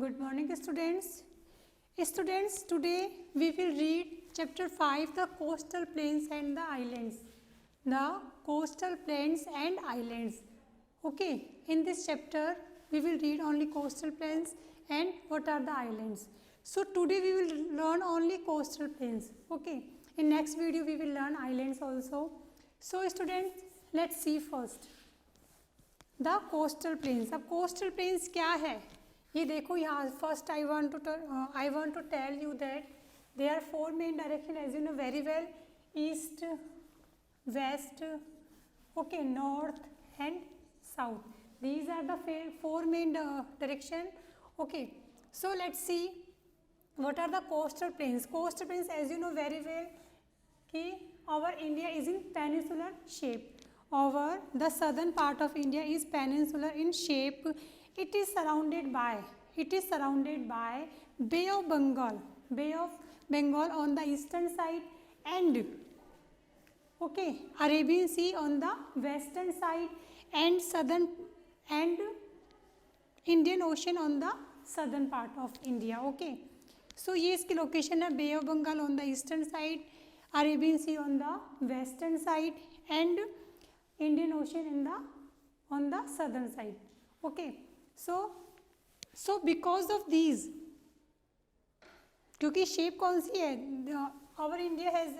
Good morning, students. Students, today we will read chapter 5, the coastal plains and the islands. The coastal plains and islands. Okay, in this chapter we will read only coastal plains and what are the islands. So today we will learn only coastal plains. Okay, in next video we will learn islands also. So students, let's see first the coastal plains. अब coastal plains क्या है ये देखो यहाँ first I want to tell you that they are four main direction as you know very well, east, west, okay, north and south. These are the four main direction. Okay, so let's see what are the coastal plains. Coastal plains as you know very well कि our India is in peninsular shape. Over the southern part of India is peninsular in shape. It is surrounded by Bay of Bengal on the eastern side and okay, Arabian Sea on the western side and southern and Indian Ocean on the southern part of India. Okay, so ये इसकी location है. Bay of Bengal on the eastern side, Arabian Sea on the western side and Indian Ocean on the southern side. Okay, so because of these, क्योंकि shape कौन सी है, our India has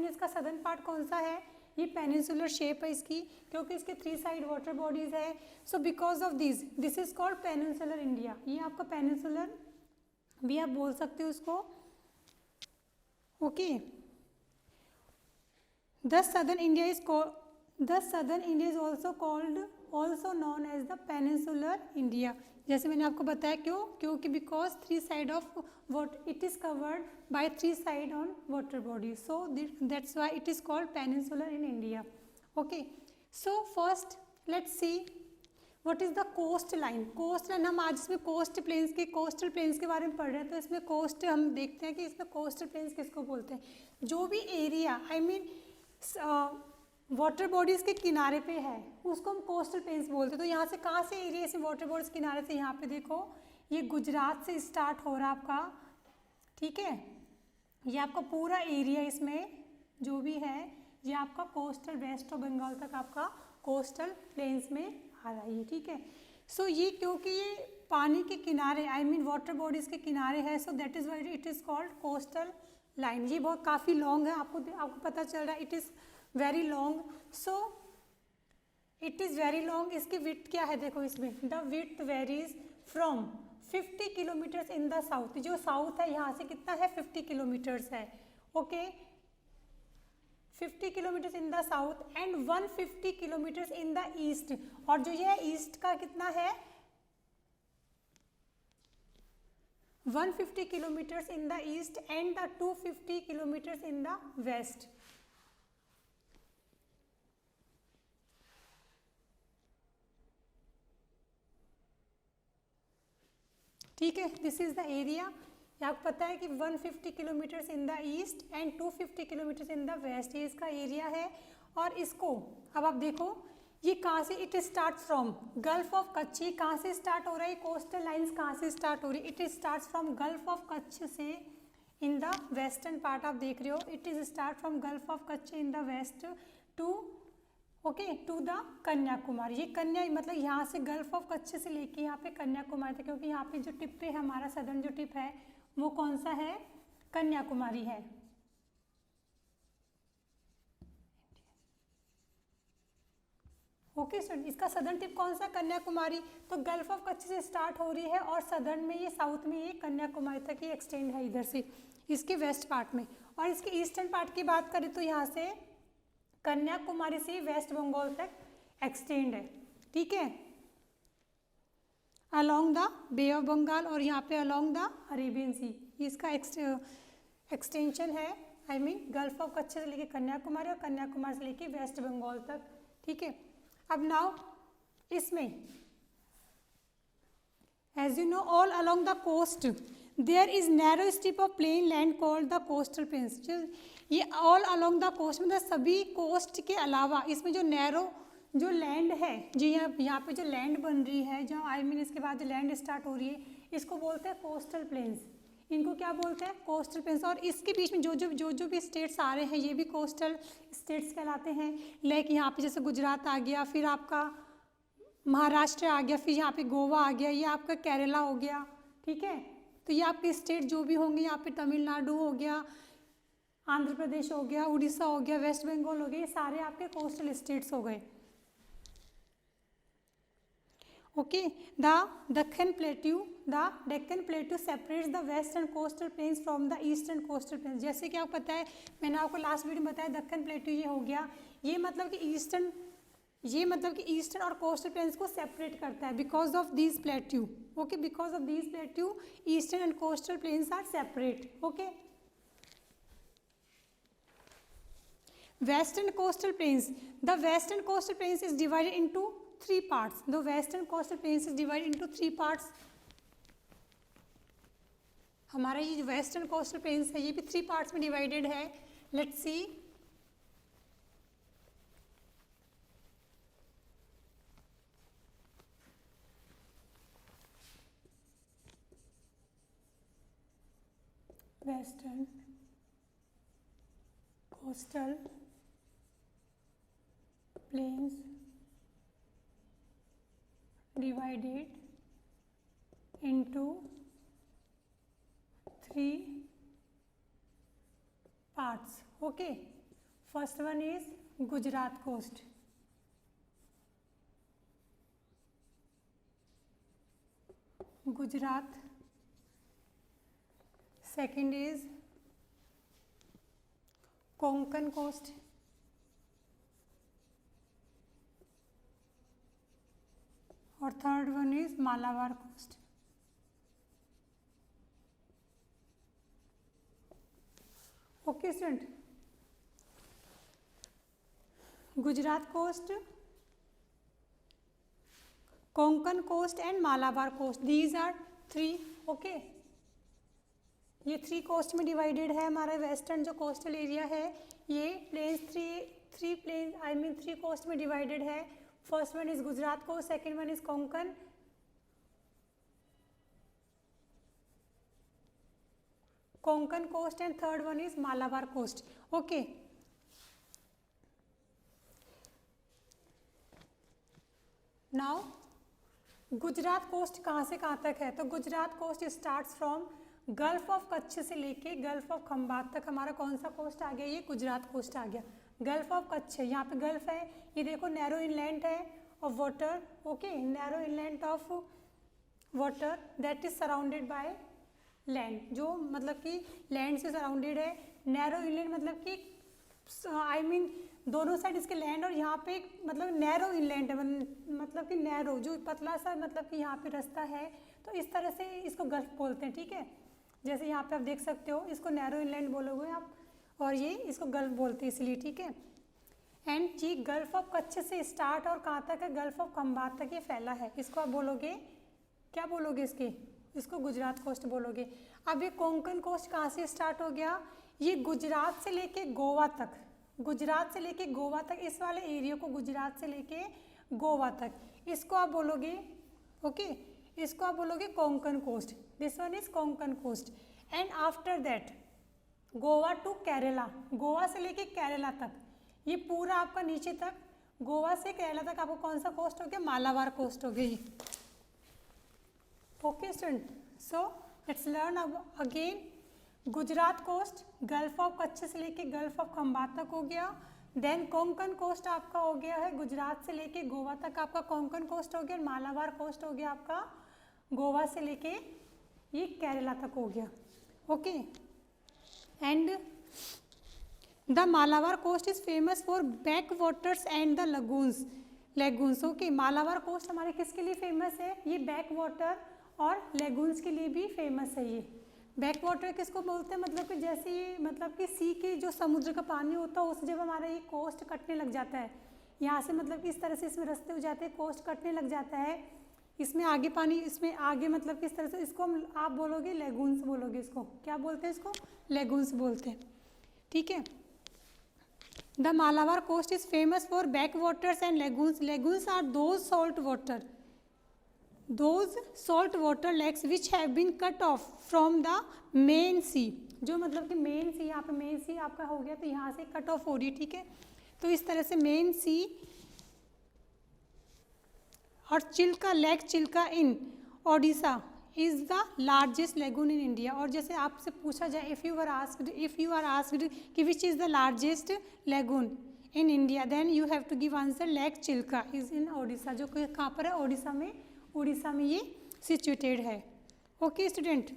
इसका southern part कौन सा है, ये peninsular shape है इसकी, क्योंकि इसके 3 साइड वाटर बॉडीज है. So because of this is called peninsular India. ये आपका पेनिनसुलर भी आप बोल सकते हो उसको. Okay, the southern India is also known as the peninsular India. जैसे मैंने आपको बताया क्योंकि because 3 side of what it is covered by 3 side on water body, so that's why it is called peninsular in India. Okay, so first let's see what is the coastline. coastline हम आज इसमें coastal plains के बारे में पढ़ रहे हैं. तो इसमें coast हम देखते हैं कि इसमें coastal plains किसको बोलते हैं. जो भी एरिया वाटर बॉडीज़ के किनारे पे है उसको हम कोस्टल प्लेन्स बोलते हैं. तो यहाँ से कहाँ से एरिया से वाटर बॉडीज किनारे से, यहाँ पे देखो ये गुजरात से स्टार्ट हो रहा आपका, ठीक है, ये आपका पूरा एरिया इसमें जो भी है ये आपका कोस्टल वेस्ट ऑफ बंगाल तक आपका कोस्टल प्लेन्स में आ रहा है. ठीक है, सो ये क्योंकि ये पानी के किनारे वाटर बॉडीज़ के किनारे है, so that is why it is called coastal line. ये बहुत काफ़ी लॉन्ग है, आपको पता चल रहा है. It is very long, so it is very long. इसकी विड्थ क्या है देखो इसमें, the width varies from 50 kilometres in the south. जो साउथ है यहाँ से कितना है, 50 किलोमीटर्स है. Okay, 50 kilometres in the south and 150 kilometres in the east. और जो ये ईस्ट का कितना है, 150 kilometres in the east and the 250 kilometres in the west. ठीक है, दिस इज़ द एरिया. आपको पता है कि 150 kilometres in the east and 250 kilometres in the west, ये इसका एरिया है. और इसको अब आप देखो ये कहाँ से, it start from Gulf of Kutch. ये कहाँ से स्टार्ट हो रहा है, कोस्टल लाइंस कहाँ से स्टार्ट हो रही है, it start from Gulf of Kutch से इन द वेस्टर्न पार्ट. आप देख रहे हो it is start from Gulf of Kutch in the west to the Kanyakumari. ये कन्या मतलब यहाँ से गल्फ ऑफ कच्छ से लेके यहाँ पे कन्याकुमारी तक, क्योंकि यहाँ पे जो टिप पे हमारा सदर्न जो टिप है वो कौन सा है, कन्याकुमारी है. ओके स्टूडेंट, इसका सदर्न टिप कौन सा, कन्याकुमारी. तो गल्फ ऑफ कच्छ से स्टार्ट हो रही है और सदर्न में ये साउथ में ये कन्याकुमारी तक ये एक्सटेंड है इधर से इसके वेस्ट पार्ट में. और इसके ईस्टर्न पार्ट की बात करें तो यहाँ से कन्याकुमारी से वेस्ट बंगाल तक एक्सटेंड है. ठीक है, along the Bay of Bengal और यहाँ पे अलोंग द अरेबियन सी. इसका एक्सटेंशन है गल्फ ऑफ कच्छ से लेके कन्याकुमारी और कन्याकुमारी से लेके वेस्ट बंगाल तक. ठीक है, अब नाउ इसमें as you know all along the coast there is narrow strip of plain land called the coastal plains. ये ऑल अलोंग द कोस्ट मतलब सभी कोस्ट के अलावा इसमें जो नैरो जो लैंड है, जी यहाँ पे जो लैंड बन रही है, जो इसके बाद जो लैंड स्टार्ट हो रही है, इसको बोलते हैं कोस्टल प्लेन्स। इनको क्या बोलते हैं? Coastal planes. और इसके बीच में जो भी स्टेट्स आ रहे हैं ये भी कोस्टल स्टेट्स कहलाते हैं। लाइक यहाँ पे जैसे गुजरात आ गया, फिर आपका महाराष्ट्र आ गया, फिर यहाँ पे गोवा आ गया, ये आपका केरला हो गया, ठीक है। तो ये आपके स्टेट जो भी होंगे, यहाँ पे तमिलनाडु हो गया, आंध्र प्रदेश हो गया, उड़ीसा हो गया, वेस्ट बंगाल हो गया, ये सारे आपके कोस्टल स्टेट्स हो गए। Okay, the Deccan plateau separates the western coastal planes from the eastern coastal planes. जैसे कि आपको पता है, मैंने आपको लास्ट वीडियो में बताया दक्कन प्लेट्यू ये हो गया, ये मतलब कि ईस्टर्न और कोस्टल प्लेन्स को सेपरेट करता है because of these plateau. Okay, because of these plateau eastern and coastal plains are separate. Okay, Western coastal plains. The western coastal plains is divided into 3 parts. The western coastal plains is divided into 3 parts. हमारा ये जो western coastal planes है ये भी 3 parts में divided है। Let's see. Western coastal plains divided into 3 parts. Okay, first one is Gujarat coast. Gujarat. Second is Konkan coast. और third one is Malabar coast. Okay student, Gujarat coast, Konkan coast and Malabar coast, these are 3। Okay, ये 3 coast में divided है। हमारा western जो coastal area है ये plains 3 coast में divided है। First one is Gujarat coast, second one is Konkan coast and third one is Malabar coast. Okay, now Gujarat coast कहाँ से कहाँ तक है? तो Gujarat coast starts from Gulf of Kutch से लेके गल्फ ऑफ खंबात तक हमारा कौन सा कोस्ट आ गया? ये गुजरात कोस्ट आ गया। गल्फ ऑफ कच्छ है, यहाँ पे गल्फ है, ये देखो नैरो इनलैंड है of water. Okay, narrow inland of water that is surrounded by land, जो मतलब कि लैंड से सराउंडेड है। नैरो इनलैंड मतलब कि दोनों साइड इसके लैंड, और यहाँ पे मतलब नैरो इनलैंड है, मतलब कि नैरो जो पतला सा मतलब कि यहाँ पे रास्ता है, तो इस तरह से इसको गल्फ बोलते हैं। ठीक है, जैसे यहाँ पे आप देख सकते हो, इसको नैरो इनलैंड बोलोगे आप, और ये इसको गल्फ बोलते हैं इसलिए। ठीक है, एंड जी गल्फ ऑफ कच्छ से स्टार्ट और कहाँ तक है? गल्फ ऑफ खंबात तक ये फैला है। इसको आप बोलोगे, क्या बोलोगे इसको गुजरात कोस्ट बोलोगे। अब ये कोंकण कोस्ट कहाँ से स्टार्ट हो गया? ये गुजरात से लेके गोवा तक, गुजरात से लेके गोवा तक, इस वाले एरिया को गुजरात से लेके गोवा तक, इसको आप बोलोगे। ओके, इसको आप बोलोगे Konkan coast. This one is Konkan coast. And after that Goa to Kerala, Goa से लेके केरला तक, ये पूरा आपका नीचे तक, गोवा से केरला तक आपको कौन सा कोस्ट हो गया? मालाबार कोस्ट हो गई। Okay student, so let's learn again. Gujarat coast Gulf of Kutch से लेके गल्फ ऑफ खंबात तक हो गया। देन कोंकण कोस्ट आपका हो गया है गुजरात से लेके गोवा तक, आपका कोंकण कोस्ट हो गया। मालाबार कोस्ट हो गया आपका गोवा से लेके ये केरला तक हो गया। Okay, and the Malabar coast is famous for backwaters and the lagoons. Okay, Malabar coast हमारे किसके लिए फेमस है? ये बैक वाटर और लेगून्स के लिए भी फेमस है। ये बैक वाटर किसको बोलते हैं? मतलब कि जैसे ये मतलब कि सी के जो समुद्र का पानी होता है उस जब हमारा ये कोस्ट कटने लग जाता है, यहाँ से मतलब कि इस तरह से इसमें रास्ते हो जाते हैं, कोस्ट कटने लग जाता है, इसमें आगे पानी, इसमें आगे मतलब किस तरह से, इसको हम आप बोलोगे लेगून्स बोलोगे। इसको क्या बोलते हैं? इसको लेगून्स बोलते हैं। ठीक है, the Malabar coast is famous for backwaters and lagoons. Lagoons are those salt water those salt water lakes which have been cut off from the main sea, जो मतलब कि मेन सी, यहाँ पे मेन सी आपका हो गया तो यहाँ से कट ऑफ हो रही है, ठीक है। तो इस तरह से मेन सी और Chilka lake Chilka in Odisha is the largest lagoon in India. और जैसे आपसे पूछा जाए इफ़ यू आर आस्क्ड कि which is the largest lagoon in India, then you have to give answer lake Chilka is in Odisha, जो कि कहाँ पर है, उड़ीसा में ये सिचुएटेड है। ओके स्टूडेंट,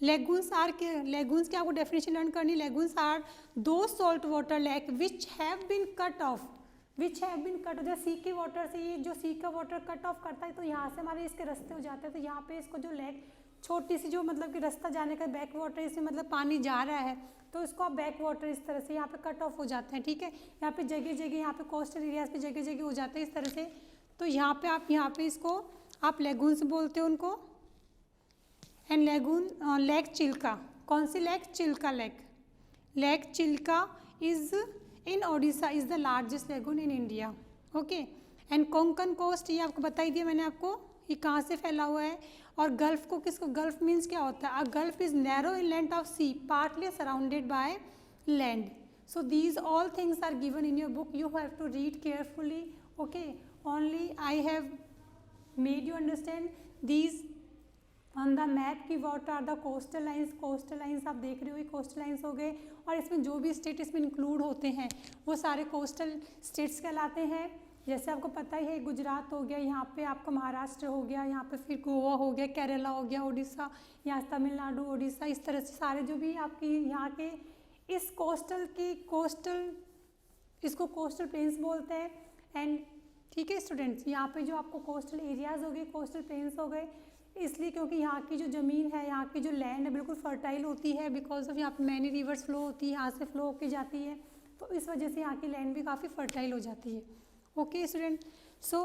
लेगून्स की आपको डेफिनेशन लर्न करनी। लेगून्स आर दो salt water lake which have been cut off, sea के वाटर से, ये जो सी का वाटर कट ऑफ करता है तो यहाँ से हमारे इसके रास्ते हो जाते हैं। तो यहाँ पे इसको जो लेक छोटी सी जो मतलब कि रास्ता जाने का बैक वाटर, इसमें मतलब पानी जा रहा है तो इसको आप बैक वाटर इस तरह से यहाँ पे कट ऑफ हो जाते हैं, ठीक है। यहाँ पे जगह यहाँ पे कोस्टल एरियाज पे जगह हो जाते हैं इस तरह से। तो यहाँ पे इसको आप लेगून्स बोलते हो उनको। एंड लेक चिल्का, कौन सी lake, Chilka lake Chilka is in Odisha is the largest lagoon in India. Okay, and Konkan coast, ये आपको बता ही दिया मैंने आपको, ये कहाँ से फैला हुआ है। और गल्फ को किसको, गल्फ मीन्स क्या होता है, a gulf is narrow inland of sea partly surrounded by land. So these all things are given in your book, you have to read carefully. Okay, only I have made you understand these on the map की what are the coastal lines आप देख रहे हो, ये coastal lines हो गए। और इसमें जो भी स्टेट इसमें इंक्लूड होते हैं वो सारे कोस्टल स्टेट्स कहलाते हैं। जैसे आपको पता ही है, गुजरात हो गया, यहाँ पे आपका महाराष्ट्र हो गया, यहाँ पे फिर गोवा हो गया, केरला हो गया, उड़ीसा, यहाँ तमिलनाडु, उड़ीसा, इस तरह से सारे जो भी आपकी यहाँ के इस इसको कोस्टल प्लेन्स बोलते हैं। एंड ठीक है स्टूडेंट्स, यहाँ पे जो आपको कोस्टल एरियाज हो गए, कोस्टल प्लेन्स हो गए, इसलिए क्योंकि यहाँ की जो ज़मीन है, यहाँ की जो लैंड है बिल्कुल फर्टाइल होती है, बिकॉज ऑफ यहाँ पे मैनी रिवर्स फ्लो होती है, यहाँ से फ्लो होके जाती है, तो इस वजह से यहाँ की लैंड भी काफ़ी फर्टाइल हो जाती है। Okay student, so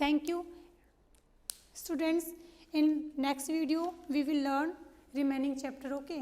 thank you students. In next video we will learn remaining chapter. Okay.